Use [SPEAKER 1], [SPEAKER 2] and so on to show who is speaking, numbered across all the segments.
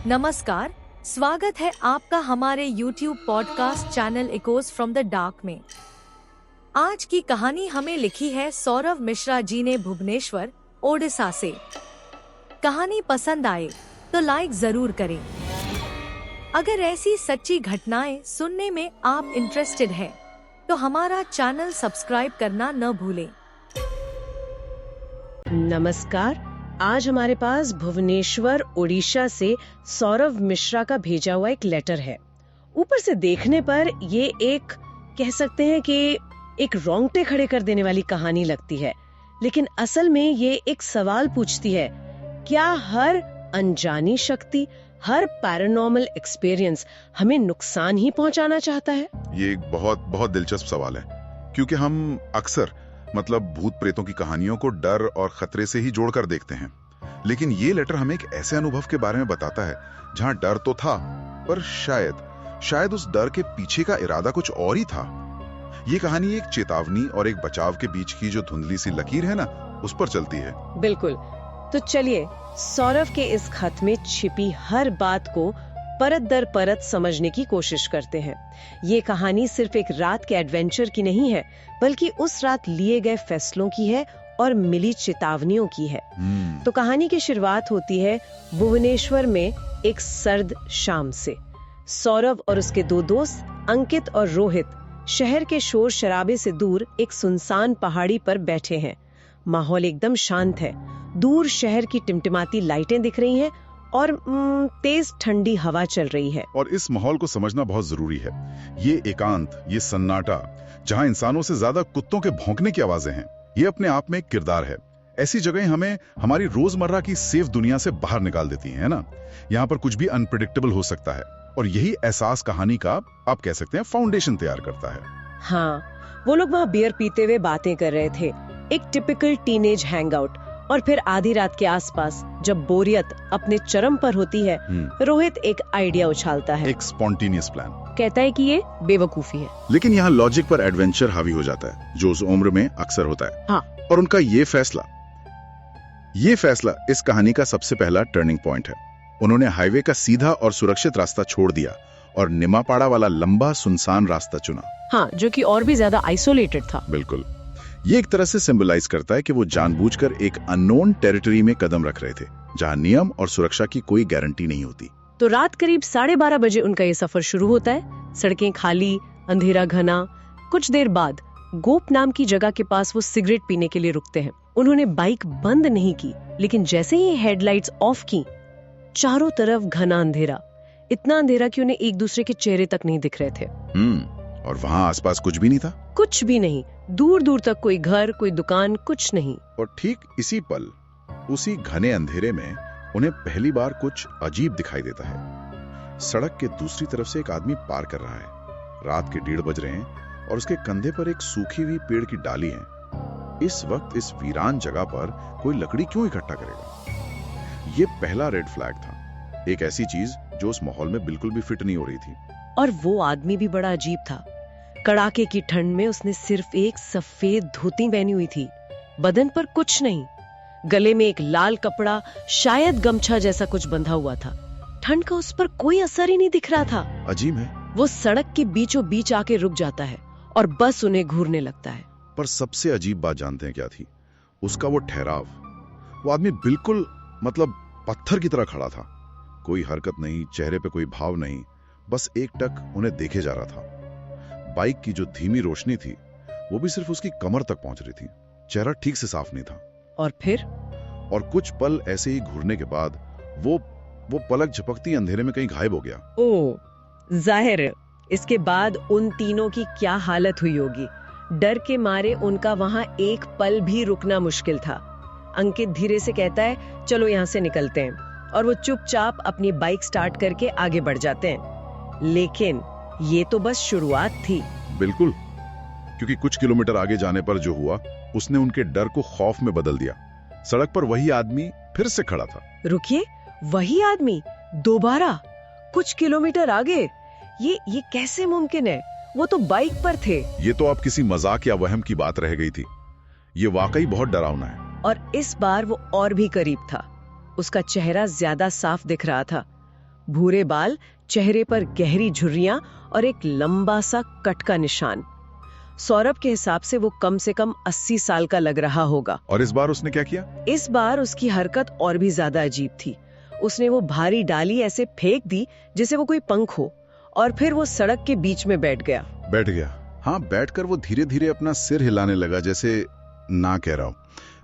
[SPEAKER 1] नमस्कार, स्वागत है आपका हमारे YouTube podcast channel echoes from the dark में। आज की कहानी हमें लिखी है सौरभ मिश्रा जी ने भुवनेश्वर, ओडिशा से। कहानी पसंद आए तो लाइक जरूर करें। अगर ऐसी सच्ची घटनाएं सुनने में आप इंटरेस्टेड हैं, तो हमारा चैनल सब्सक्राइब करना न भूलें।
[SPEAKER 2] नमस्कार, आज हमारे पास भुवनेश्वर, ओडिशा से सौरभ मिश्रा का भेजा हुआ एक लेटर है। ऊपर से देखने पर ये एक कह सकते हैं कि एक रोंगटे खड़े कर देने वाली कहानी लगती है, लेकिन असल में ये एक सवाल पूछती है, क्या हर अनजानी शक्ति, हर पैरानॉर्मल एक्सपीरियंस हमें नुकसान ही पहुंचाना चाहता है?
[SPEAKER 3] ये एक बहुत दिलचस्प सवाल है, क्योंकि हम अक्सर भूत प्रेतों की कहानियों को डर और खतरे से ही जोड़कर देखते हैं। लेकिन ये लेटर हमें एक ऐसे अनुभव के बारे में बताता है जहां डर तो था, पर शायद उस डर के पीछे का इरादा कुछ और ही था। ये कहानी एक चेतावनी और एक बचाव के बीच की जो धुंधली सी लकीर है ना, उस पर चलती है।
[SPEAKER 2] बिल्कुल। तो चलिए सौरभ के इस खत में छिपी हर बात को परत दर परत समझने की कोशिश करते हैं। ये कहानी सिर्फ एक रात के एडवेंचर की नहीं है, बल्कि उस रात लिए गए फैसलों की है और मिली चेतावनियों की है। तो कहानी की शुरुआत होती है भुवनेश्वर में एक सर्द शाम से। सौरभ और उसके दो दोस्त अंकित और रोहित शहर के शोर शराबे से दूर एक सुनसान पहाड़ी पर बैठे हैं। माहौल एकदम शांत है। दूर शहर की टिमटिमाती लाइटें दिख रही हैं और तेज ठंडी हवा चल रही है।
[SPEAKER 3] और इस माहौल को समझना बहुत जरूरी है। ये एकांत, ये सन्नाटा, जहां इंसानों से ज्यादा कुत्तों के भौंकने की आवाजें हैं, ये अपने आप में एक किरदार है। ऐसी जगह हमें हमारी रोजमर्रा की सेफ दुनिया से बाहर निकाल देती है ना। यहाँ पर कुछ भी अनप्रेडिक्टेबल हो सकता है, और यही एहसास कहानी का आप कह सकते हैं फाउंडेशन तैयार करता है।
[SPEAKER 2] हाँ, वो लोग वहाँ बियर पीते हुए बातें कर रहे थे, एक टिपिकल टीनेज हैंगआउट। और फिर आधी रात के आसपास जब बोरियत अपने चरम पर होती है, रोहित एक आइडिया उछालता है,
[SPEAKER 3] एक स्पॉन्टेनियस प्लान।
[SPEAKER 2] कहता है कि ये बेवकूफी है,
[SPEAKER 3] लेकिन यहाँ लॉजिक पर एडवेंचर हावी हो जाता है, जो उस उम्र में अक्सर होता है।
[SPEAKER 2] हाँ।
[SPEAKER 3] और उनका ये फैसला इस कहानी का सबसे पहला टर्निंग पॉइंट है। उन्होंने हाईवे का सीधा और सुरक्षित रास्ता छोड़ दिया और निमापाड़ा वाला लंबा सुनसान रास्ता चुना।
[SPEAKER 2] हाँ, जो कि और भी ज्यादा आइसोलेटेड था।
[SPEAKER 3] बिल्कुल। ये एक तरह से सिंबलाइज करता है कि वो जानबूझकर एक अननोन टेरिटरी में कदम रख रहे थे, जहां नियम और सुरक्षा की कोई गारंटी नहीं होती।
[SPEAKER 2] तो रात करीब 12:30 बजे उनका ये सफर शुरू होता है। सड़कें खाली, अंधेरा घना। कुछ देर बाद गोप नाम की जगह के पास वो सिगरेट पीने के लिए रुकते हैं। उन्होंने बाइक बंद नहीं की, लेकिन जैसे ही हेडलाइट्स ऑफ की, चारों तरफ घना अंधेरा, इतना अंधेरा कि उन्हें एक दूसरे के चेहरे तक नहीं दिख रहे थे।
[SPEAKER 3] और वहाँ आसपास कुछ भी नहीं था?
[SPEAKER 2] कुछ भी नहीं। दूर दूर तक कोई घर, कोई दुकान, कुछ नहीं।
[SPEAKER 3] और ठीक इसी पल, उसी घने अंधेरे में उन्हें पहली बार कुछ अजीब दिखाई देता है। सड़क के दूसरी तरफ से एक आदमी पार कर रहा है। रात के 1:30 बज रहे हैं और उसके कंधे पर एक सूखी हुई पेड़ की डाली है। इस वक्त इस वीरान जगह पर कोई लकड़ी क्यों इकट्ठा करेगा? ये पहला रेड फ्लैग था। एक ऐसी चीज जो उस माहौल में बिल्कुल भी फिट नहीं हो रही थी।
[SPEAKER 2] और वो आदमी भी बड़ा अजीब था। कड़ाके की ठंड में उसने सिर्फ एक सफेद धोती पहनी हुई थी, बदन पर कुछ नहीं। गले में एक लाल कपड़ा, शायद गमछा जैसा कुछ बंधा हुआ था। ठंड का उस पर कोई असर ही नहीं दिख रहा था।
[SPEAKER 3] अजीब है।
[SPEAKER 2] वो सड़क के बीचों बीच आके रुक जाता है और बस उन्हें घूरने लगता है।
[SPEAKER 3] पर सबसे अजीब बात जानते हैं क्या थी? उसका वो ठहराव। वो आदमी बिल्कुल पत्थर की तरह खड़ा था। कोई हरकत नहीं, चेहरे पे कोई भाव नहीं, बस एकटक उन्हें देखे जा रहा था। बाइक की जो धीमी रोशनी थी, वो भी सिर्फ उसकी कमर तक पहुंच रही थी। चेहरा ठीक से साफ नहीं था।
[SPEAKER 2] और फिर?
[SPEAKER 3] और कुछ पल ऐसे ही घूरने के बाद वो पलक झपकती अंधेरे में कहीं गायब हो गया।
[SPEAKER 2] ओह, जाहिर है इसके बाद उन तीनों की क्या हालत हुई होगी। डर के मारे उनका वहां एक पल भी रुकना मुश्किल था। अंकित धीरे से कहता है, चलो यहाँ से निकलते हैं, और वो चुपचाप अपनी बाइक स्टार्ट करके आगे बढ़ जाते हैं। लेकिन ये तो बस शुरुआत थी।
[SPEAKER 3] बिल्कुल, क्योंकि कुछ किलोमीटर आगे जाने पर जो हुआ, उसने उनके डर को खौफ में बदल दिया। सड़क पर वही आदमी फिर से खड़ा था।
[SPEAKER 2] रुकिए, वही आदमी दोबारा कुछ किलोमीटर आगे? ये कैसे मुमकिन है? वो तो बाइक पर थे।
[SPEAKER 3] ये तो आप किसी मजाक या वहम की बात रह गई थी। ये वाकई बहुत डरावना है।
[SPEAKER 2] और इस बार वो और भी करीब था। उसका चेहरा ज्यादा साफ दिख रहा था। भूरे बाल, चेहरे पर गहरी झुर्रियां और एक लंबा सा कट का निशान। सौरभ के हिसाब से वो कम से कम 80 साल का लग रहा होगा।
[SPEAKER 3] और इस बार उसने क्या किया?
[SPEAKER 2] इस बार उसकी हरकत और भी ज्यादा अजीब थी। उसने वो भारी डाली ऐसे फेंक दी जैसे वो कोई पंख हो, और फिर वो सड़क के बीच में बैठ गया।
[SPEAKER 3] हाँ, बैठकर वो धीरे धीरे अपना सिर हिलाने लगा जैसे ना कह रहा हूं।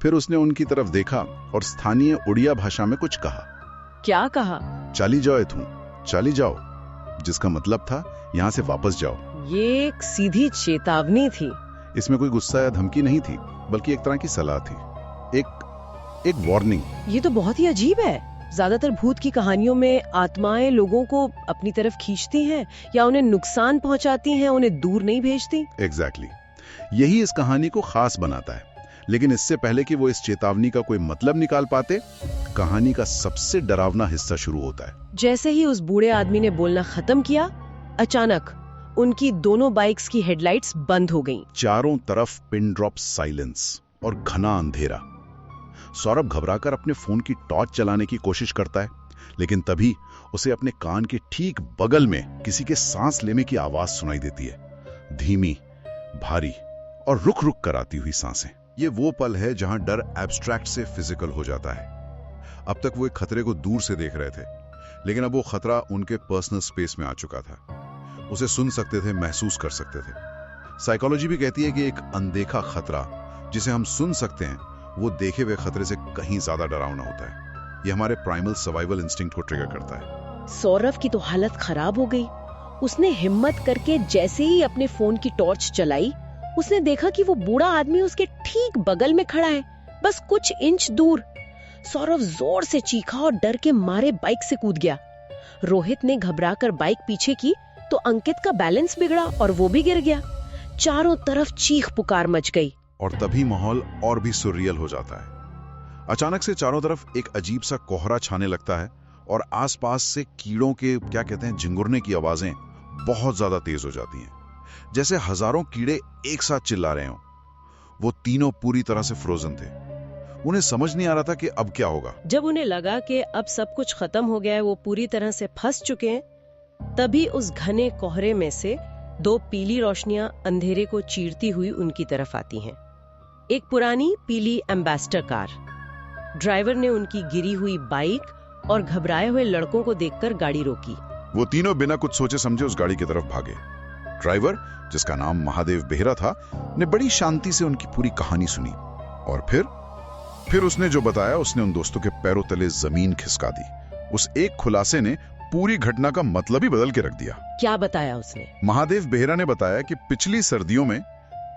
[SPEAKER 3] फिर उसने उनकी तरफ देखा और स्थानीय उड़िया भाषा में कुछ कहा।
[SPEAKER 2] क्या कहा?
[SPEAKER 3] चाली जाओ इथू, चाली जाओ, जिसका मतलब था यहाँ से वापस जाओ।
[SPEAKER 2] ये एक सीधी चेतावनी थी।
[SPEAKER 3] इसमें कोई गुस्सा या धमकी नहीं थी, बल्कि एक तरह की सलाह थी, एक वार्निंग।
[SPEAKER 2] ये तो बहुत ही अजीब है। ज्यादातर भूत की कहानियों में आत्माएं लोगों को अपनी तरफ खींचती हैं या उन्हें नुकसान पहुंचाती हैं, उन्हें दूर नहीं भेजती।
[SPEAKER 3] एग्जैक्टली। यही इस कहानी को खास बनाता है। लेकिन इससे पहले कि वो इस चेतावनी का कोई मतलब निकाल पाते, कहानी का सबसे डरावना हिस्सा शुरू होता है।
[SPEAKER 2] जैसे ही उस बूढ़े आदमी ने बोलना खत्म किया, अचानक उनकी दोनों बाइक्स की हेडलाइट्स बंद हो गईं।
[SPEAKER 3] चारों तरफ पिन ड्रॉप साइलेंस और घना अंधेरा। सौरभ घबराकर अपने फोन की टॉर्च चलाने की कोशिश करता है, लेकिन तभी उसे अपने कान के ठीक बगल में किसी के सांस लेने की आवाज सुनाई देती है। धीमी, भारी और रुक रुक कर आती हुई सांसें। ये वो पल है जहां डर एब्स्ट्रैक्ट से फिजिकल हो जाता है। अब तक वो एक खतरे को दूर से देख रहे थे, लेकिन अब वो खतरा उनके पर्सनल स्पेस में आ चुका था। उसे सुन सकते थे, महसूस कर सकते थे। साइकोलॉजी भी कहती है कि एक अनदेखा खतरा जिसे हम सुन सकते हैं, वो देखे हुए खतरे से कहीं ज्यादा डरावना होता है। ये हमारे प्राइमल सर्वाइवल इंस्टिंक्ट को ट्रिगर करता है।
[SPEAKER 2] सौरभ की तो हालत खराब हो गई। उसने हिम्मत करके जैसे ही अपने फोन की टॉर्च चलाई, उसने देखा कि वो बूढ़ा आदमी उसके ठीक बगल में खड़ा है, बस कुछ इंच दूर। सौरभ जोर से चीखा और डर के मारे बाइक से कूद गया। रोहित ने घबराकर बाइक पीछे की तो अंकित का बैलेंस बिगड़ा और वो भी गिर गया। चारों तरफ चीख पुकार मच गई।
[SPEAKER 3] और तभी माहौल और भी सुर्रियल हो जाता है। अचानक से चारों तरफ एक अजीब सा कोहरा छाने लगता है और आसपास से कीड़ों के झिंगुरने की आवाजें बहुत ज्यादा तेज हो जाती हैं, जैसे हजारों कीड़े एक साथ चिल्ला रहे हों। वो तीनों पूरी तरह से फ्रोजन थे। उन्हें समझ नहीं आ रहा था कि अब क्या होगा।
[SPEAKER 2] जब उन्हें लगा कि अब सब कुछ खत्म हो गया है, वो पूरी तरह से फंस चुके हैं, तभी उस घने कोहरे में से दो पीली रोशनियां अंधेरे को चीरती हुई उनकी तरफ आती हैं। एक पुरानी पीली एम्बेसडर कार। ड्राइवर ने उनकी गिरी हुई बाइक और घबराए हुए लड़कों को देखकर गाड़ी रोकी।
[SPEAKER 3] वो तीनों बिना कुछ सोचे समझे उस गाड़ी की तरफ भागे। ड्राइवर, जिसका नाम महादेव बेहरा था, ने बड़ी शांति से उनकी पूरी कहानी सुनी और फिर उसने जो बताया, उसने उन दोस्तों के पैरों तले जमीन खिसका दी। उस एक खुलासे ने पूरी घटना का मतलब ही बदल के रख दिया।
[SPEAKER 2] क्या बताया उसने?
[SPEAKER 3] महादेव बेहरा ने बताया कि पिछली सर्दियों में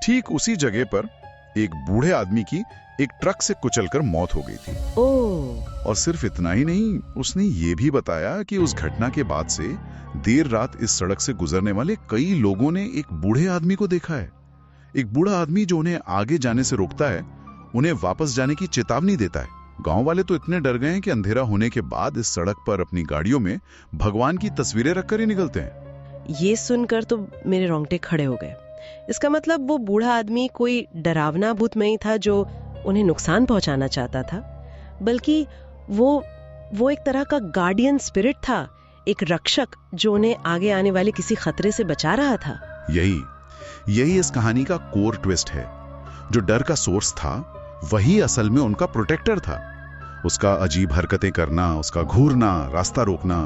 [SPEAKER 3] ठीक उसी जगह पर एक बूढ़े आदमी की एक ट्रक से कुचलकर मौत हो गई थी।
[SPEAKER 2] ओह!
[SPEAKER 3] और सिर्फ इतना ही नहीं, उसने ये भी बताया कि उस घटना के बाद से देर रात इस सड़क से गुजरने वाले कई लोगों ने एक बूढ़े आदमी को देखा है। एक बूढ़ा आदमी जो उन्हें आगे जाने से रोकता है, उन्हें वापस जाने की चेतावनी देता है। गांव वाले तो इतने डर गए हैं कि अंधेरा होने के बाद इस सड़क पर अपनी गाड़ियों में भगवान की तस्वीरें रखकर ही निकलते हैं।
[SPEAKER 2] ये सुनकर तो मेरे रोंगटे खड़े हो गए। इसका मतलब वो बूढ़ा आदमी कोई डरावना भूत नहीं था जो उन्हें नुकसान पहुंचाना चाहता था, बल्कि वो एक तरह का गार्डियन स्पिरिट था, एक रक्षक जो उन्हें आगे आने वाले किसी खतरे से बचा रहा था।
[SPEAKER 3] यही इस कहानी का कोर ट्विस्ट है। जो डर का सोर्स था, वही असल में उनका प्रोटेक्टर था। उसका अजीब हरकतें करना, उसका घूरना, रास्ता रोकना,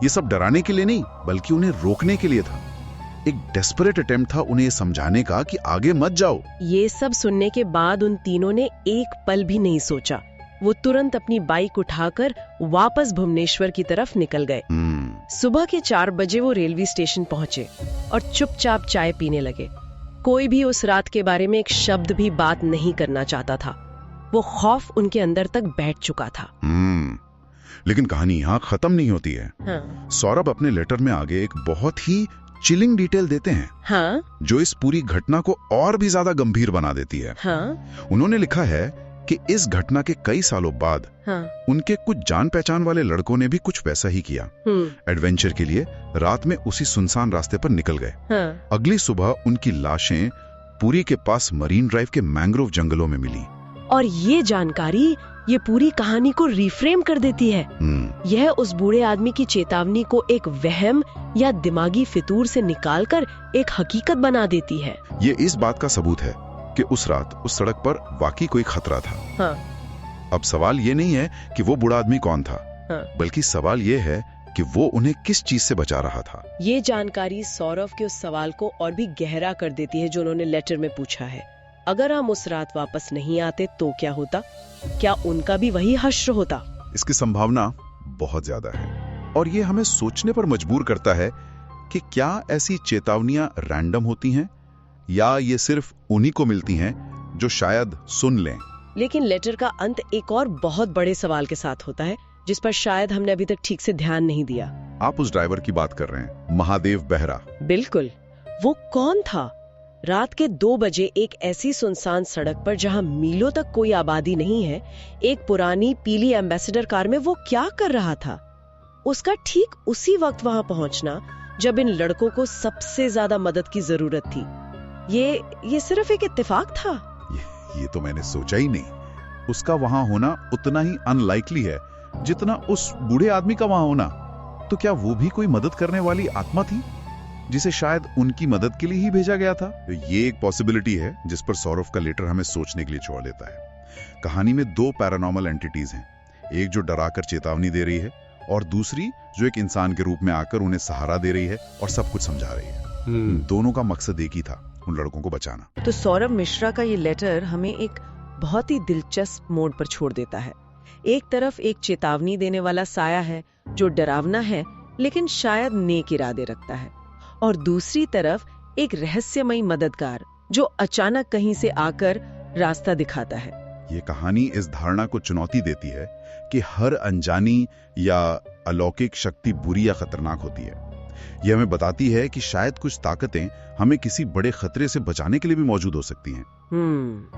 [SPEAKER 3] ये सब डराने के लिए नहीं, बल्कि उन्हें रोकने के लिए था। एक डेस्परेट अटेम्प्ट था उन्हें समझाने का कि आगे मत जाओ।
[SPEAKER 2] ये सब सुनने के बाद उन तीनों ने एक पल भी नहीं सोचा। वो तुरंत अपनी बाइक उठाकर वापस भुवनेश्वर की तरफ निकल गए। सुबह के 4 बजे वो रेलवे स्टेशन पहुंचे और चुपचाप चाय पीने लगे। कोई भी उस रात के बारे में एक शब्द भी बात नहीं करना चाहता था। वो खौफ उनके अंदर तक बैठ चुका था।
[SPEAKER 3] लेकिन कहानी यहाँ खत्म नहीं होती है।
[SPEAKER 2] हाँ।
[SPEAKER 3] सौरभ अपने लेटर में आगे एक बहुत ही चिलिंग डिटेल देते हैं,
[SPEAKER 2] हाँ?
[SPEAKER 3] जो इस पूरी घटना को और भी ज्यादा गंभीर बना देती है।
[SPEAKER 2] हाँ?
[SPEAKER 3] उन्होंने लिखा है कि इस घटना के कई सालों बाद उनके कुछ जान पहचान वाले लड़कों ने भी कुछ वैसा ही किया। एडवेंचर के लिए रात में उसी सुनसान रास्ते पर निकल गए। अगली सुबह उनकी लाशें पुरी के पास मरीन ड्राइव के मैंग्रोव जंगलों में मिली।
[SPEAKER 2] और ये जानकारी ये पूरी कहानी को रिफ्रेम कर देती है। यह उस बूढ़े आदमी की चेतावनी को एक वहम या दिमागी फितूर से निकालकर एक हकीकत बना देती है।
[SPEAKER 3] ये इस बात का सबूत है कि उस रात उस सड़क पर वाकई कोई खतरा था।
[SPEAKER 2] हाँ।
[SPEAKER 3] अब सवाल ये नहीं है कि वो बूढ़ा आदमी कौन था,
[SPEAKER 2] हाँ।
[SPEAKER 3] बल्कि सवाल ये है कि वो उन्हें किस चीज से बचा रहा था।
[SPEAKER 2] ये जानकारी सौरभ के उस सवाल को और भी गहरा कर देती है जो उन्होंने लेटर में पूछा है। अगर हम उस रात वापस नहीं आते तो क्या होता? क्या उनका भी वही हश्र होता?
[SPEAKER 3] इसकी संभावना बहुत ज्यादा है और ये हमें सोचने पर मजबूर करता है कि क्या ऐसी चेतावनियां रैंडम होती हैं या ये सिर्फ उन्हीं को मिलती हैं जो शायद सुन लें।
[SPEAKER 2] लेकिन लेटर का अंत एक और बहुत बड़े सवाल के साथ होता है जिस पर शायद हमने अभी तक ठीक से ध्यान नहीं दिया।
[SPEAKER 3] आप उस ड्राइवर की बात कर रहे हैं, महादेव बेहरा।
[SPEAKER 2] बिल्कुल। वो कौन था? रात के 2 बजे एक ऐसी सुनसान सड़क पर जहां मीलों तक कोई आबादी नहीं है, एक पुरानी पीली एम्बेसडर कार में वो क्या कर रहा था? उसका ठीक उसी वक्त वहां पहुंचना जब इन लड़कों को सबसे ज्यादा मदद की जरूरत थी। ये सिर्फ एक इत्तेफाक था?
[SPEAKER 3] ये तो मैंने सोचा ही नहीं। उसका वहां होना उतना ही अनलाइकली है जितना उस बूढ़े आदमी का वहां होना। तो क्या वो भी कोई मदद करने वाली आत्मा थी जिसे शायद उनकी मदद के लिए ही भेजा गया था? ये एक पॉसिबिलिटी है जिस पर सौरभ का लेटर हमें सोचने के लिए छोड़ देता है। कहानी में 2 पैरानॉर्मल एंटिटीज हैं, एक जो डराकर चेतावनी दे रही है और दूसरी जो एक इंसान के रूप में आकर उन्हें सहारा दे रही है और सब कुछ समझा रही है। दोनों का मकसद एक ही था, उन लड़कों को बचाना।
[SPEAKER 2] तो सौरभ मिश्रा का ये लेटर हमें एक बहुत ही दिलचस्प मोड़ पर छोड़ देता है। एक तरफ एक चेतावनी देने वाला साया है जो डरावना है लेकिन शायद नेक इरादे रखता है, और दूसरी तरफ एक रहस्यमयी मददगार जो अचानक कहीं से आकर रास्ता दिखाता है।
[SPEAKER 3] ये कहानी इस धारणा को चुनौती देती है कि हर अनजानी या अलौकिक शक्ति बुरी या खतरनाक होती है। यह हमें बताती है कि शायद कुछ ताकतें हमें किसी बड़े खतरे से बचाने के लिए भी मौजूद हो सकती हैं।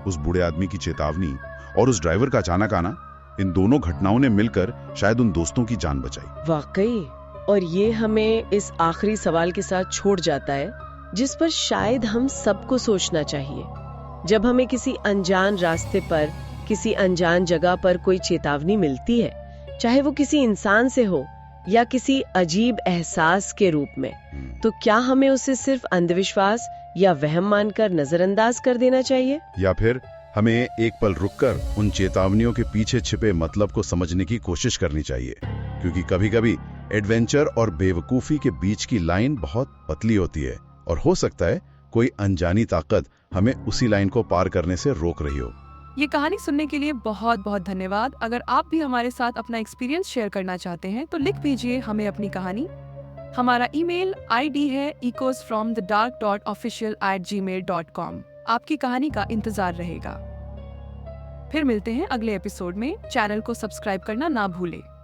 [SPEAKER 3] उस बूढ़े आदमी की चेतावनी और उस ड्राइवर का अचानक आना, इन दोनों घटनाओं ने मिलकर शायद उन दोस्तों की जान बचाई।
[SPEAKER 2] वाकई। और ये हमें इस आखिरी सवाल के साथ छोड़ जाता है जिस पर शायद हम सबको सोचना चाहिए। जब हमें किसी अनजान रास्ते पर, किसी अनजान जगह पर कोई चेतावनी मिलती है, चाहे वो किसी इंसान से हो या किसी अजीब एहसास के रूप में, तो क्या हमें उसे सिर्फ अंधविश्वास या वहम मानकर नजरअंदाज कर देना चाहिए,
[SPEAKER 3] या फिर हमें एक पल रुककर उन चेतावनियों के पीछे छिपे मतलब को समझने की कोशिश करनी चाहिए? क्योंकि कभी-कभी एडवेंचर और बेवकूफी के बीच की लाइन बहुत पतली होती है और हो सकता है कोई अनजानी ताकत हमें उसी लाइन को पार करने से रोक रही हो।
[SPEAKER 4] ये कहानी सुनने के लिए बहुत बहुत धन्यवाद। अगर आप भी हमारे साथ अपना एक्सपीरियंस शेयर करना चाहते हैं तो लिख भेजिए हमें अपनी कहानी। हमारा ईमेल आईडी है echoesfromthedark.official@gmail.com। आपकी कहानी का इंतजार रहेगा। फिर मिलते हैं अगले एपिसोड में। चैनल को सब्सक्राइब करना ना भूलें।